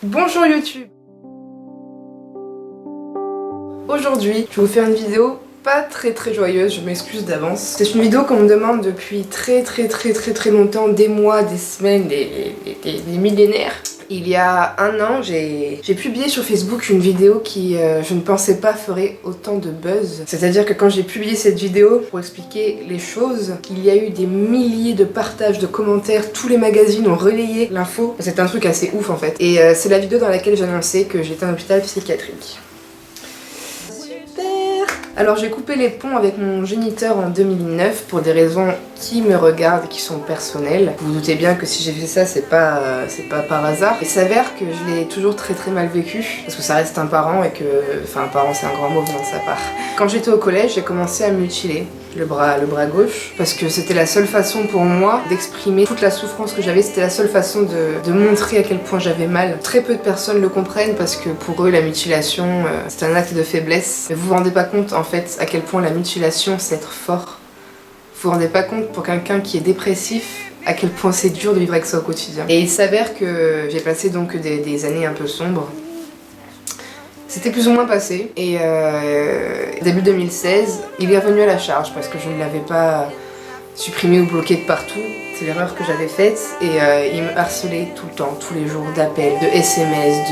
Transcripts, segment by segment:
Bonjour YouTube. Aujourd'hui, je vais vous faire une vidéo pas très joyeuse, je m'excuse d'avance. C'est une vidéo qu'on me demande depuis très longtemps, des mois, des semaines, des millénaires. Il y a un an, j'ai publié sur Facebook une vidéo qui, je ne pensais pas ferait autant de buzz. C'est-à-dire que quand j'ai publié cette vidéo, pour expliquer les choses, il y a eu des milliers de partages, de commentaires, tous les magazines ont relayé l'info. C'est un truc assez ouf en fait. Et c'est la vidéo dans laquelle j'annonçais que j'étais en hôpital psychiatrique. Alors j'ai coupé les ponts avec mon géniteur en 2009 pour des raisons qui me regardent et qui sont personnelles. Vous vous doutez bien que si j'ai fait ça, c'est pas par hasard. Il s'avère que je l'ai toujours très mal vécu parce que ça reste un parent et que... Enfin un parent c'est un grand mot venant de sa part. Quand j'étais au collège, j'ai commencé à me mutiler le bras gauche parce que c'était la seule façon pour moi d'exprimer toute la souffrance que j'avais. C'était la seule façon de montrer à quel point j'avais mal. Très peu de personnes le comprennent parce que pour eux la mutilation c'est un acte de faiblesse. Mais vous vous rendez pas compte en fait à quel point la mutilation c'est être fort. Vous vous rendez pas compte pour quelqu'un qui est dépressif à quel point c'est dur de vivre avec ça au quotidien. Et il s'avère que j'ai passé donc des années un peu sombres. C'était plus ou moins passé et début 2016, il est revenu à la charge parce que je ne l'avais pas supprimé ou bloqué de partout. C'est l'erreur que j'avais faite et il me harcelait tout le temps, tous les jours, d'appels, de SMS,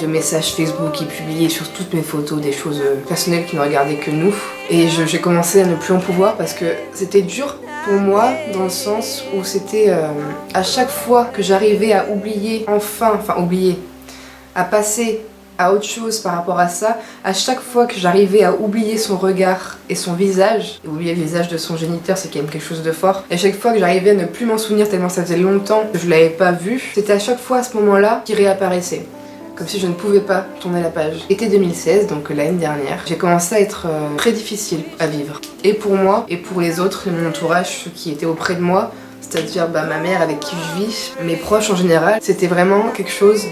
de messages Facebook. Il publiait sur toutes mes photos des choses personnelles qui ne regardaient que nous. Et j'ai commencé à ne plus en pouvoir parce que c'était dur pour moi dans le sens où c'était à chaque fois que j'arrivais à oublier, à passer à autre chose par rapport à ça, à chaque fois que j'arrivais à oublier son regard et son visage, et oublier le visage de son géniteur c'est quand même quelque chose de fort, et à chaque fois que j'arrivais à ne plus m'en souvenir tellement ça faisait longtemps que je l'avais pas vu, c'était à chaque fois à ce moment-là qu'il réapparaissait. Comme si je ne pouvais pas tourner la page. Été 2016, donc l'année dernière, j'ai commencé à être très difficile à vivre. Et pour moi, et pour les autres, mon entourage, ceux qui étaient auprès de moi, c'est-à-dire ma mère avec qui je vis, mes proches en général, c'était vraiment quelque chose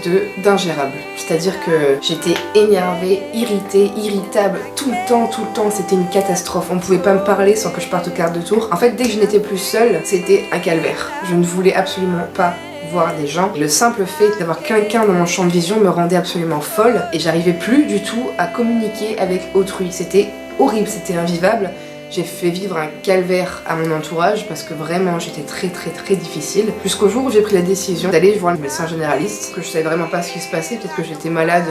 d'ingérable. C'est-à-dire que j'étais énervée, irritée, irritable, tout le temps, c'était une catastrophe. On pouvait pas me parler sans que je parte au quart de tour. En fait, dès que je n'étais plus seule, c'était un calvaire. Je ne voulais absolument pas voir des gens. Et le simple fait d'avoir quelqu'un dans mon champ de vision me rendait absolument folle et j'arrivais plus du tout à communiquer avec autrui. C'était horrible, c'était invivable. J'ai fait vivre un calvaire à mon entourage parce que vraiment j'étais très difficile. Jusqu'au jour où j'ai pris la décision d'aller voir le médecin généraliste, que je savais vraiment pas ce qui se passait. Peut-être que j'étais malade,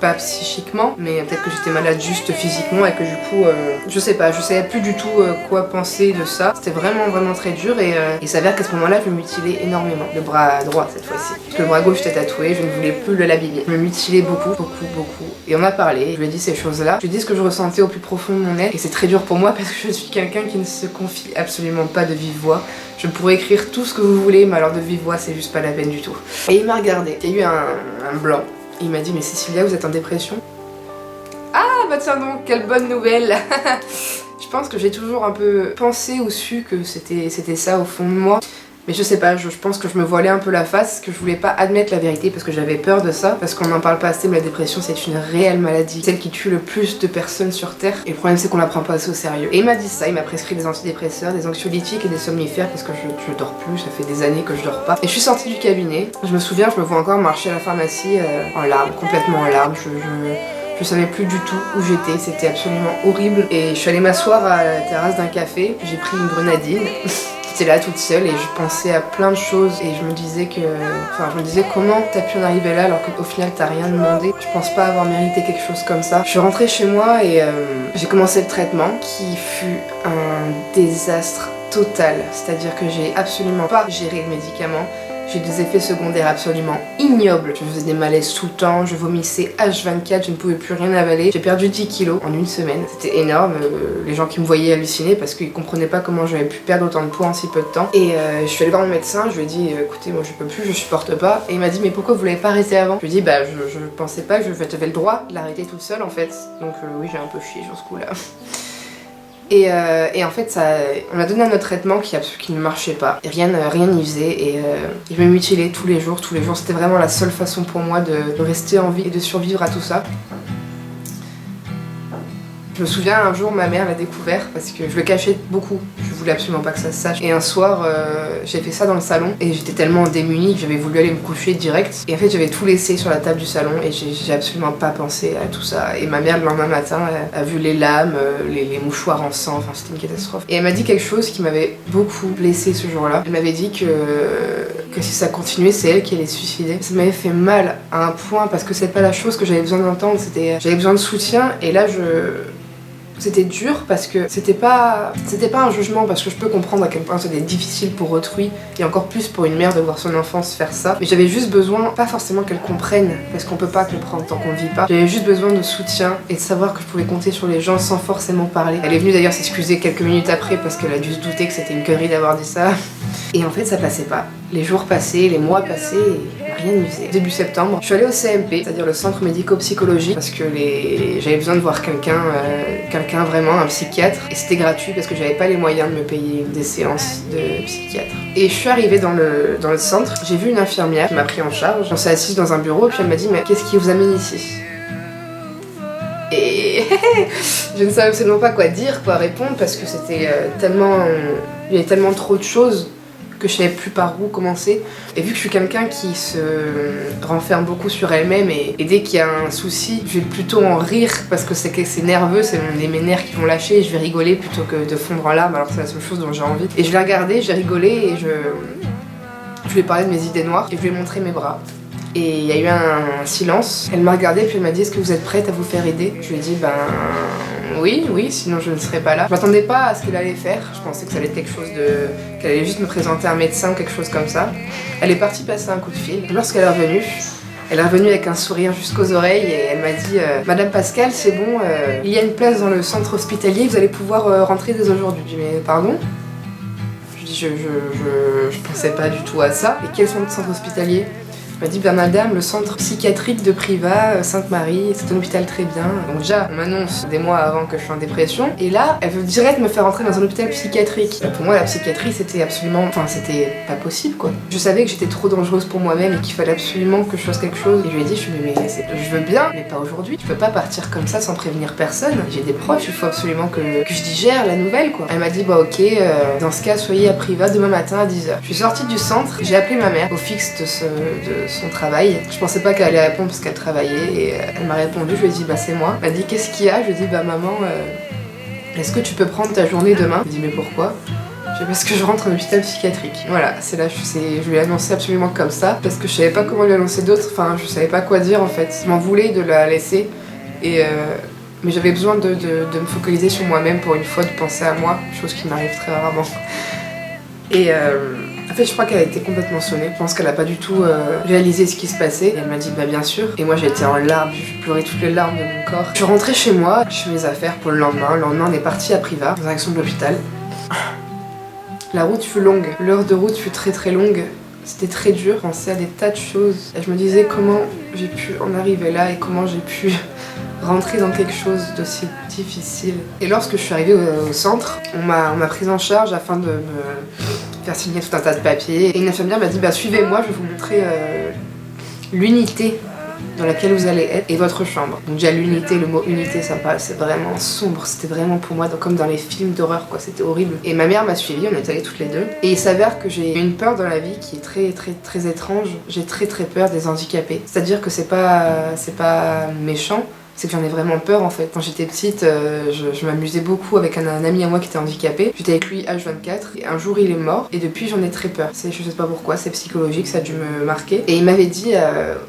pas psychiquement, mais peut-être que j'étais malade juste physiquement et que du coup, je sais pas, je savais plus du tout quoi penser de ça. C'était vraiment très dur et il s'avère qu'à ce moment-là, je me mutilais énormément. Le bras droit cette fois-ci. Parce que le bras gauche était tatoué, je ne voulais plus le l'abîmer. Je me mutilais beaucoup. Et on m'a parlé, je lui ai dit ces choses-là. Je lui ai dit ce que je ressentais au plus profond de mon être et c'est très dur pour moi parce que je suis quelqu'un qui ne se confie absolument pas de vive voix. Je pourrais écrire tout ce que vous voulez, mais alors de vive voix, c'est juste pas la peine du tout. Et il m'a regardé. Il y a eu un blanc. Il m'a dit, mais Cécilia, vous êtes en dépression? Ah bah tiens donc, quelle bonne nouvelle. Je pense que j'ai toujours un peu pensé ou su que c'était ça au fond de moi. Mais je sais pas, je pense que je me voilais un peu la face, que je voulais pas admettre la vérité parce que j'avais peur de ça, parce qu'on n'en parle pas assez, mais la dépression c'est une réelle maladie, celle qui tue le plus de personnes sur Terre, et le problème c'est qu'on la prend pas assez au sérieux. Et il m'a dit ça, il m'a prescrit des antidépresseurs, des anxiolytiques et des somnifères parce que je dors plus, ça fait des années que je dors pas. Et je suis sortie du cabinet, je me souviens, je me vois encore marcher à la pharmacie en larmes, complètement en larmes, je savais plus du tout où j'étais, c'était absolument horrible. Et je suis allée m'asseoir à la terrasse d'un café, j'ai pris une grenadine. J'étais là toute seule et je pensais à plein de choses et je me disais comment t'as pu en arriver là alors qu'au final t'as rien demandé. Je pense pas avoir mérité quelque chose comme ça. Je suis rentrée chez moi et j'ai commencé le traitement qui fut un désastre total. C'est-à-dire que j'ai absolument pas géré le médicament. J'ai des effets secondaires absolument ignobles. Je faisais des malaises tout le temps, je vomissais H24, je ne pouvais plus rien avaler. J'ai perdu 10 kilos en une semaine. C'était énorme, les gens qui me voyaient halluciner parce qu'ils comprenaient pas comment j'avais pu perdre autant de poids en si peu de temps. Et je suis allée voir mon médecin, je lui ai dit écoutez moi je peux plus, je supporte pas. Et il m'a dit mais pourquoi vous l'avez pas arrêté avant? Je lui ai dit bah je pensais pas que j'avais le droit de l'arrêter toute seule en fait. Donc oui j'ai un peu chié sur ce coup là. Et en fait, on m'a donné un autre traitement qui ne marchait pas. Et rien n'y faisait. Et je me mutilais tous les jours. C'était vraiment la seule façon pour moi de rester en vie et de survivre à tout ça. Je me souviens un jour, ma mère l'a découvert parce que je le cachais beaucoup. Je voulais absolument pas que ça se sache. Et un soir, j'ai fait ça dans le salon et j'étais tellement démunie que j'avais voulu aller me coucher direct. Et en fait, j'avais tout laissé sur la table du salon et j'ai absolument pas pensé à tout ça. Et ma mère, le lendemain matin, a vu les lames, les mouchoirs en sang, enfin c'était une catastrophe. Et elle m'a dit quelque chose qui m'avait beaucoup blessée ce jour-là. Elle m'avait dit que si ça continuait, c'est elle qui allait se suicider. Ça m'avait fait mal à un point parce que c'est pas la chose que j'avais besoin d'entendre. J'avais besoin de soutien et là c'était dur parce que c'était pas un jugement, parce que je peux comprendre à quel point c'était difficile pour autrui et encore plus pour une mère de voir son enfant se faire ça. Mais j'avais juste besoin, pas forcément qu'elle comprenne, parce qu'on peut pas comprendre tant qu'on vit pas. J'avais juste besoin de soutien et de savoir que je pouvais compter sur les gens sans forcément parler. Elle est venue d'ailleurs s'excuser quelques minutes après parce qu'elle a dû se douter que c'était une connerie d'avoir dit ça. Et en fait ça passait pas. Les jours passaient, les mois passaient et rien n'y faisait. Début septembre, je suis allée au CMP, c'est-à-dire le centre médico-psychologique, parce que j'avais besoin de voir quelqu'un vraiment, un psychiatre. Et c'était gratuit parce que j'avais pas les moyens de me payer des séances de psychiatre. Et je suis arrivée dans le centre, j'ai vu une infirmière qui m'a pris en charge. On s'est assise dans un bureau et puis elle m'a dit « Mais qu'est-ce qui vous amène ici ?» Et je ne savais absolument pas quoi dire, quoi répondre, parce que c'était tellement... Il y avait tellement trop de choses que je savais plus par où commencer. Et vu que je suis quelqu'un qui se renferme beaucoup sur elle-même et dès qu'il y a un souci, je vais plutôt en rire parce que c'est nerveux, c'est mes nerfs qui vont lâcher et je vais rigoler plutôt que de fondre en larmes, alors que c'est la seule chose dont j'ai envie. Et je l'ai regardé, j'ai rigolé et je lui ai parlé de mes idées noires et je lui ai montré mes bras. Et il y a eu un silence. Elle m'a regardée puis elle m'a dit « Est-ce que vous êtes prête à vous faire aider ?» Je lui ai dit « Ben oui, sinon je ne serais pas là. » Je m'attendais pas à ce qu'elle allait faire. Je pensais que ça allait être quelque chose qu'elle allait juste me présenter un médecin ou quelque chose comme ça. Elle est partie passer un coup de fil. Lorsqu'elle est revenue, avec un sourire jusqu'aux oreilles et elle m'a dit « Madame Pascal, c'est bon, il y a une place dans le centre hospitalier, vous allez pouvoir rentrer dès aujourd'hui. » Je dis « Mais pardon ?» Je pensais pas du tout à ça. Et quel sont le centre hospitalier ? Elle m'a dit, ben madame, le centre psychiatrique de Privas, Sainte-Marie, c'est un hôpital très bien. Donc déjà, on m'annonce des mois avant que je suis en dépression. Et là, elle veut direct me faire entrer dans un hôpital psychiatrique. Pour moi, la psychiatrie, c'était absolument... Enfin, c'était pas possible, quoi. Je savais que j'étais trop dangereuse pour moi-même et qu'il fallait absolument que je fasse quelque chose. Et je lui ai dit, je veux bien, mais pas aujourd'hui. Je peux pas partir comme ça sans prévenir personne. J'ai des proches, il faut absolument que je digère la nouvelle, quoi. Elle m'a dit, bah ok, dans ce cas, soyez à Privas demain matin à 10h. Je suis sortie du centre, j'ai appelé ma mère au fixe de son travail. Je pensais pas qu'elle allait répondre parce qu'elle travaillait et elle m'a répondu, je lui ai dit bah c'est moi. Elle m'a dit qu'est-ce qu'il y a? Je lui ai dit bah maman, est-ce que tu peux prendre ta journée demain? Elle m'a dit mais pourquoi? Je lui ai dit parce que je rentre en hôpital psychiatrique. Voilà, c'est là, je lui ai annoncé absolument comme ça parce que je savais pas comment lui annoncer d'autres, enfin je savais pas quoi dire en fait. Je m'en voulais de la laisser et mais j'avais besoin de me focaliser sur moi-même pour une fois, de penser à moi, chose qui m'arrive très rarement. Et en fait, je crois qu'elle a été complètement sonnée. Je pense qu'elle a pas du tout réalisé ce qui se passait. Et elle m'a dit bah bien sûr. Et moi j'ai été en larmes, j'ai pleuré toutes les larmes de mon corps. Je suis rentrée chez moi, je fais mes affaires pour le lendemain. Le lendemain on est parti à Privas, en direction de l'hôpital. La route fut longue, l'heure de route fut très très longue. C'était très dur, je pensais à des tas de choses. Et je me disais comment j'ai pu en arriver là et comment j'ai pu rentrer dans quelque chose d'aussi difficile. Et lorsque je suis arrivée au centre, on m'a prise en charge afin de me faire signer tout un tas de papiers. Et une infirmière m'a dit bah suivez-moi, je vais vous montrer l'unité dans laquelle vous allez être et votre chambre. Donc déjà l'unité, le mot unité ça me paraissait vraiment sombre, c'était vraiment pour moi comme dans les films d'horreur quoi, c'était horrible. Et ma mère m'a suivie, on est allées toutes les deux. Et il s'avère que j'ai une peur dans la vie qui est très très très étrange. J'ai très très peur des handicapés. C'est-à-dire que c'est pas méchant. C'est que j'en ai vraiment peur en fait. Quand j'étais petite, je m'amusais beaucoup avec un ami à moi qui était handicapé. J'étais avec lui H24 et un jour il est mort et depuis j'en ai très peur. Je sais pas pourquoi, c'est psychologique, ça a dû me marquer. Et il m'avait dit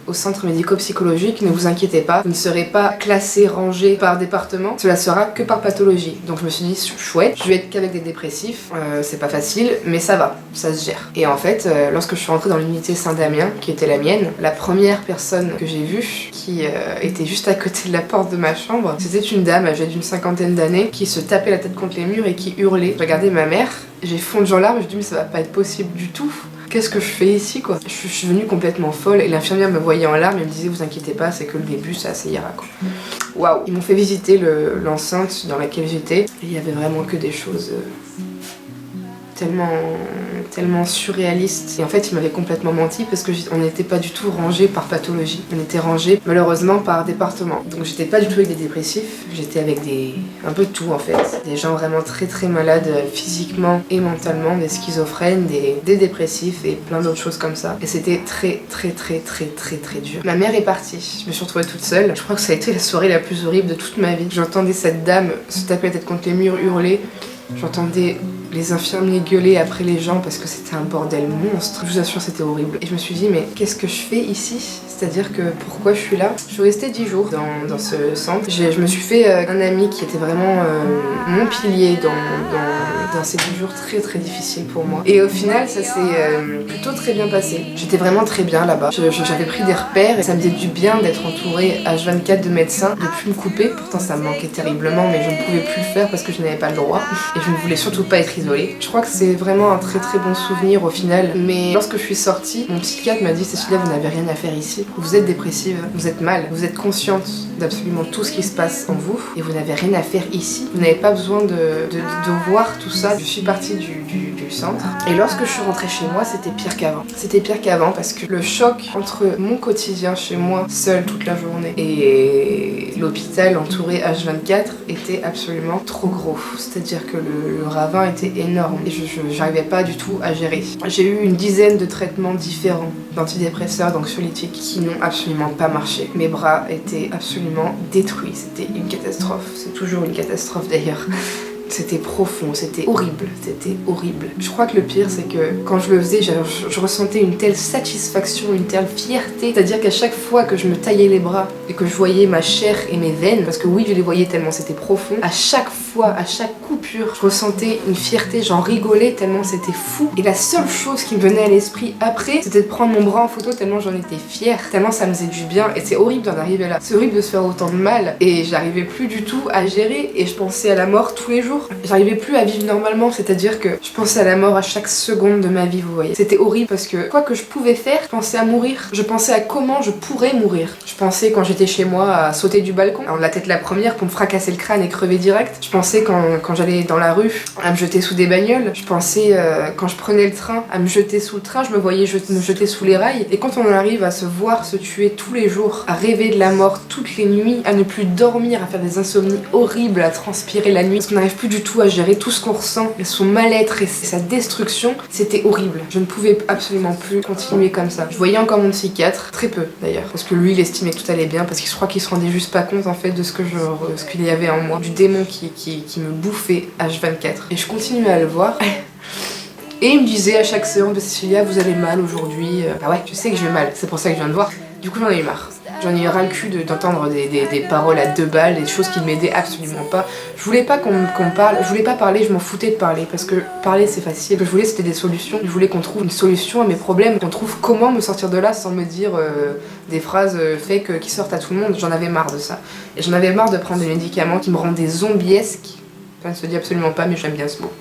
au centre médico-psychologique, ne vous inquiétez pas, vous ne serez pas classé, rangé par département, cela sera que par pathologie. Donc je me suis dit chouette, je vais être qu'avec des dépressifs, c'est pas facile, mais ça va, ça se gère. Et en fait, lorsque je suis rentrée dans l'unité Saint-Damien, qui était la mienne, la première personne que j'ai vue, qui était juste à côté de la porte de ma chambre, c'était une dame âgée d'une 50aine d'années qui se tapait la tête contre les murs et qui hurlait. Je regardais ma mère, j'ai fondu en larmes, je me suis dit mais ça va pas être possible du tout. Qu'est-ce que je fais ici quoi? Je suis devenue complètement folle et l'infirmière me voyait en larmes et me disait vous inquiétez pas, c'est que le début, ça ira quoi. Waouh! Ils m'ont fait visiter l'enceinte dans laquelle j'étais et il y avait vraiment que des choses tellement tellement surréaliste. Et en fait, il m'avait complètement menti parce que on n'était pas du tout rangé par pathologie. On était rangé malheureusement par département. Donc j'étais pas du tout avec des dépressifs, j'étais avec un peu de tout en fait. Des gens vraiment très très malades physiquement et mentalement, des schizophrènes, des dépressifs et plein d'autres choses comme ça. Et c'était très très très très très très dur. Ma mère est partie, je me suis retrouvée toute seule. Je crois que ça a été la soirée la plus horrible de toute ma vie. J'entendais cette dame se taper la tête contre les murs, hurler. J'entendais les infirmiers gueuler après les gens parce que c'était un bordel monstre. Je vous assure, c'était horrible. Et je me suis dit, mais qu'est-ce que je fais ici? C'est-à-dire que pourquoi je suis là? Je suis restée 10 jours dans ce centre. Je me suis fait un ami qui était vraiment mon pilier dans ces 10 jours très très difficiles pour moi. Et au final, ça s'est plutôt très bien passé. J'étais vraiment très bien là-bas. J'avais pris des repères et ça me faisait du bien d'être entourée H24 de médecins, de plus me couper. Pourtant, ça me manquait terriblement, mais je ne pouvais plus le faire parce que je n'avais pas le droit. Et je ne voulais surtout pas être isolée. Je crois que c'est vraiment un très très bon souvenir au final. Mais lorsque je suis sortie, mon psychiatre m'a dit, Cécilia, vous n'avez rien à faire ici. Vous êtes dépressive, vous êtes mal, vous êtes consciente d'absolument tout ce qui se passe en vous et vous n'avez rien à faire ici. Vous n'avez pas besoin de voir tout ça. Je suis partie du centre et lorsque je suis rentrée chez moi, c'était pire qu'avant. C'était pire qu'avant parce que le choc entre mon quotidien chez moi, seule toute la journée, et l'hôpital entouré H24 était absolument trop gros. C'est-à-dire que le ravin était énorme et je n'arrivais pas du tout à gérer. J'ai eu une dizaine de traitements différents d'antidépresseurs, d'anxiolytiques qui n'ont absolument pas marché. Mes bras étaient absolument détruits. C'était une catastrophe. C'est toujours une catastrophe d'ailleurs. C'était profond, c'était horrible, c'était horrible. Je crois que le pire, c'est que quand je le faisais, je ressentais une telle satisfaction, une telle fierté. C'est-à-dire qu'à chaque fois que je me taillais les bras et que je voyais ma chair et mes veines, parce que oui, je les voyais tellement c'était profond, à chaque fois, à chaque coupure, je ressentais une fierté, j'en rigolais tellement c'était fou. Et la seule chose qui me venait à l'esprit après, c'était de prendre mon bras en photo tellement j'en étais fière, tellement ça me faisait du bien. Et c'est horrible d'en arriver là. C'est horrible de se faire autant de mal. Et j'arrivais plus du tout à gérer et je pensais à la mort tous les jours. J'arrivais plus à vivre normalement, c'est-à-dire que je pensais à la mort à chaque seconde de ma vie, vous voyez. C'était horrible parce que quoi que je pouvais faire, je pensais à mourir. Je pensais à comment je pourrais mourir. Je pensais quand j'étais chez moi à sauter du balcon, en la tête la première pour me fracasser le crâne et crever direct. Je pensais quand j'allais dans la rue à me jeter sous des bagnoles. Je pensais quand je prenais le train à me jeter sous le train, je me voyais me jeter sous les rails. Et quand on arrive à se voir se tuer tous les jours, à rêver de la mort toutes les nuits, à ne plus dormir, à faire des insomnies horribles, à transpirer la nuit, parce qu'on n'arrive plus du tout à gérer tout ce qu'on ressent, et son mal-être et sa destruction, c'était horrible. Je ne pouvais absolument plus continuer comme ça. Je voyais encore mon psychiatre, très peu d'ailleurs, parce que lui il estimait que tout allait bien, parce que je crois qu'il se rendait juste pas compte en fait de ce qu'il y avait en moi, du démon qui me bouffait H24. Et je continuais à le voir. Et il me disait à chaque séance, Cécilia, vous allez mal aujourd'hui. Ah ouais, je sais que je vais mal, c'est pour ça que je viens de voir. Du coup j'en ai eu marre. J'en ai eu ras le cul d'entendre des paroles à 2 balles, des choses qui ne m'aidaient absolument pas. Je voulais pas qu'on parle, je voulais pas parler, je m'en foutais de parler, parce que parler c'est facile. Ce que je voulais c'était des solutions, je voulais qu'on trouve une solution à mes problèmes, qu'on trouve comment me sortir de là sans me dire des phrases fake qui sortent à tout le monde. J'en avais marre de ça. Et j'en avais marre de prendre des médicaments qui me rendaient zombiesque. Ça ne se dit absolument pas, mais j'aime bien ce mot.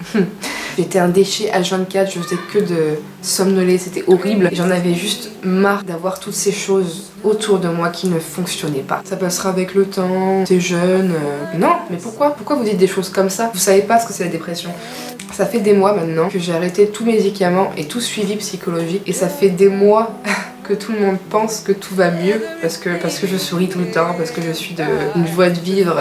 J'étais un déchet H24, je faisais que de somnoler, c'était horrible. J'en avais juste marre d'avoir toutes ces choses autour de moi qui ne fonctionnaient pas. Ça passera avec le temps, t'es jeune. Non, mais pourquoi? Pourquoi vous dites des choses comme ça? Vous savez pas ce que c'est la dépression. Ça fait des mois maintenant que j'ai arrêté tous mes médicaments et tout suivi psychologique. Et ça fait des mois que tout le monde pense que tout va mieux parce que je souris tout le temps, parce que je suis une joie de vivre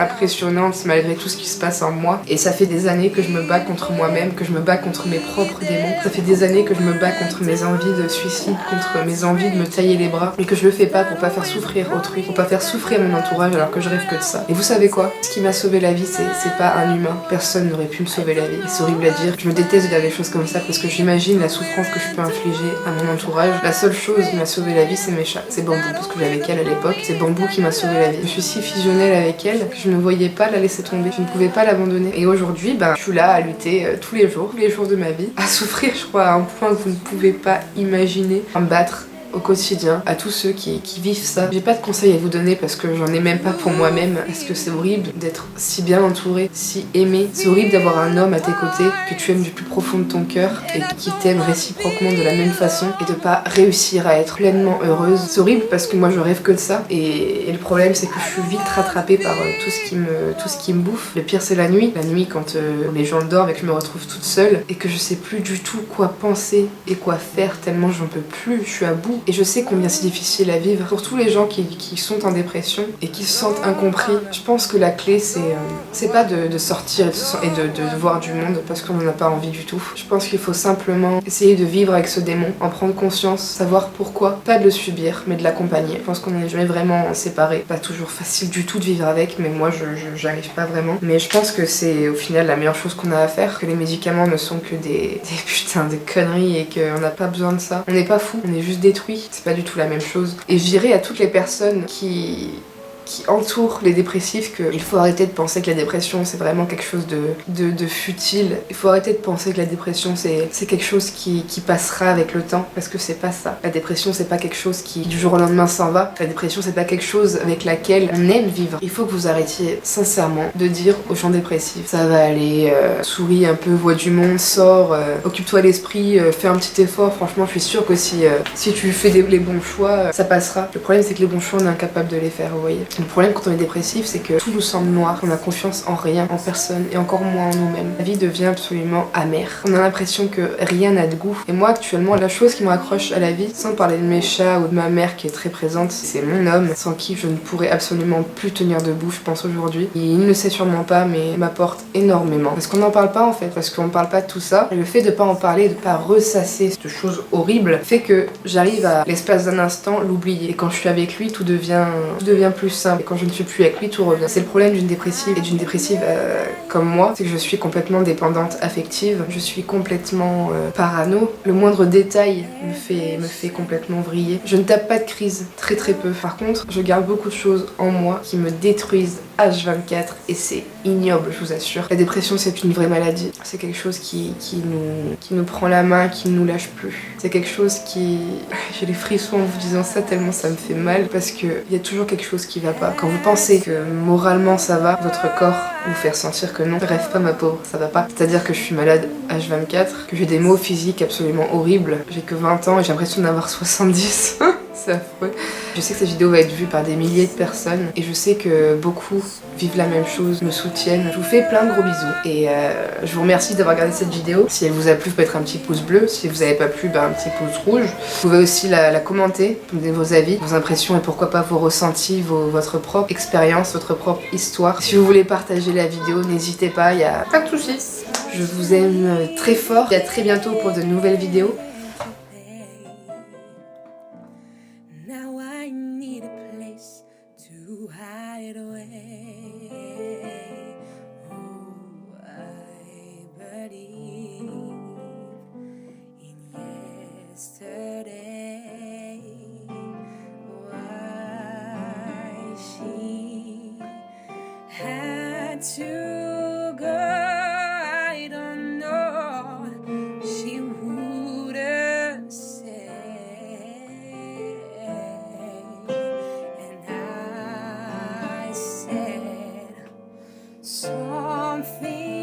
impressionnante malgré tout ce qui se passe en moi. Et ça fait des années que je me bats contre moi-même, que je me bats contre mes propres démons. Ça fait des années que je me bats contre mes envies de suicide, contre mes envies de me tailler les bras, et que je le fais pas pour pas faire souffrir autrui, pour pas faire souffrir mon entourage alors que je rêve que de ça. Et vous savez quoi? Ce qui m'a sauvé la vie, c'est pas un humain. Personne n'aurait pu me sauver la vie. C'est horrible à dire. Je me déteste de dire des choses comme ça parce que j'imagine la souffrance que je peux infliger à mon entourage. La seule chose qui m'a sauvé la vie, c'est mes chats. C'est Bambou, parce que j'avais avec elle à l'époque. C'est Bambou qui m'a sauvé la vie. Je suis si fusionnelle avec elle que je ne voyais pas la laisser tomber. Je ne pouvais pas l'abandonner. Et aujourd'hui, je suis là à lutter tous les jours de ma vie, à souffrir, je crois, à un point que vous ne pouvez pas imaginer, à me battre au quotidien à tous ceux qui vivent ça. J'ai pas de conseils à vous donner parce que j'en ai même pas pour moi-même, parce que c'est horrible d'être si bien entouré, si aimé. C'est horrible d'avoir un homme à tes côtés que tu aimes du plus profond de ton cœur et qui t'aime réciproquement de la même façon et de pas réussir à être pleinement heureuse. C'est horrible parce que moi je rêve que de ça et le problème c'est que je suis vite rattrapée par tout ce qui me bouffe. Le pire c'est la nuit quand les gens dorment et que je me retrouve toute seule et que je sais plus du tout quoi penser et quoi faire tellement j'en peux plus, je suis à bout et je sais combien c'est difficile à vivre. Pour tous les gens qui sont en dépression et qui se sentent incompris, je pense que la clé c'est pas de sortir et de voir du monde parce qu'on n'en a pas envie du tout. Je pense qu'il faut simplement essayer de vivre avec ce démon, en prendre conscience, savoir pourquoi, pas de le subir mais de l'accompagner. Je pense qu'on n'est jamais vraiment séparés, pas toujours facile du tout de vivre avec, mais moi j'arrive pas vraiment. Mais je pense que c'est au final la meilleure chose qu'on a à faire, que les médicaments ne sont que des putains de conneries et qu'on n'a pas besoin de ça. On n'est pas fou, on est juste détruit. C'est pas du tout la même chose. Et je dirais à toutes les personnes qui entourent les dépressifs qu'il faut arrêter de penser que la dépression c'est vraiment quelque chose de futile. Il faut arrêter de penser que la dépression c'est quelque chose qui passera avec le temps, parce que c'est pas ça. La dépression c'est pas quelque chose qui du jour au lendemain s'en va. La dépression c'est pas quelque chose avec laquelle on aime vivre. Il faut que vous arrêtiez sincèrement de dire aux gens dépressifs ça va aller, souris un peu, vois du monde, sors, occupe-toi l'esprit, fais un petit effort. Franchement je suis sûre que si tu fais les bons choix, ça passera. Le problème c'est que les bons choix on est incapable de les faire, vous voyez. Le problème quand on est dépressif, c'est que tout nous semble noir, on a confiance en rien, en personne et encore moins en nous-mêmes. La vie devient absolument amère. On a l'impression que rien n'a de goût. Et moi actuellement, la chose qui me raccroche à la vie, sans parler de mes chats ou de ma mère qui est très présente, c'est mon homme, sans qui je ne pourrais absolument plus tenir debout, je pense aujourd'hui. Il ne le sait sûrement pas, mais m'apporte énormément. Parce qu'on n'en parle pas en fait, parce qu'on ne parle pas de tout ça. Et le fait de pas en parler, de pas ressasser cette chose horrible, fait que j'arrive à l'espace d'un instant l'oublier. Et quand je suis avec lui, tout devient plus simple. Et quand je ne suis plus avec lui, tout revient. C'est le problème d'une dépressive et d'une dépressive comme moi, c'est que je suis complètement dépendante affective, je suis complètement parano. Le moindre détail me fait complètement vriller. Je ne tape pas de crise, très peu. Par contre, je garde beaucoup de choses en moi qui me détruisent H24 et c'est ignoble, je vous assure. La dépression c'est une vraie maladie. C'est quelque chose qui nous prend la main, qui ne nous lâche plus. C'est quelque chose qui... J'ai les frissons en vous disant ça tellement ça me fait mal parce qu'il y a toujours quelque chose qui va pas. Quand vous pensez que moralement ça va, votre corps vous fait ressentir que non. Bref, pas ma pauvre, ça va pas. C'est-à-dire que je suis malade H24, que j'ai des maux physiques absolument horribles. J'ai que 20 ans et j'ai l'impression d'en avoir 70. C'est affreux. Je sais que cette vidéo va être vue par des milliers de personnes et je sais que beaucoup vivent la même chose, me soutiennent. Je vous fais plein de gros bisous et je vous remercie d'avoir regardé cette vidéo. Si elle vous a plu, vous pouvez mettre un petit pouce bleu. Si vous n'avez pas plu, un petit pouce rouge. Vous pouvez aussi la commenter, donner vos avis, vos impressions et pourquoi pas vos ressentis, votre propre expérience, votre propre histoire. Si vous voulez partager la vidéo, n'hésitez pas, il y a pas de soucis. Je vous aime très fort et à très bientôt pour de nouvelles vidéos. To go, I don't know, she wouldn't say, and I said something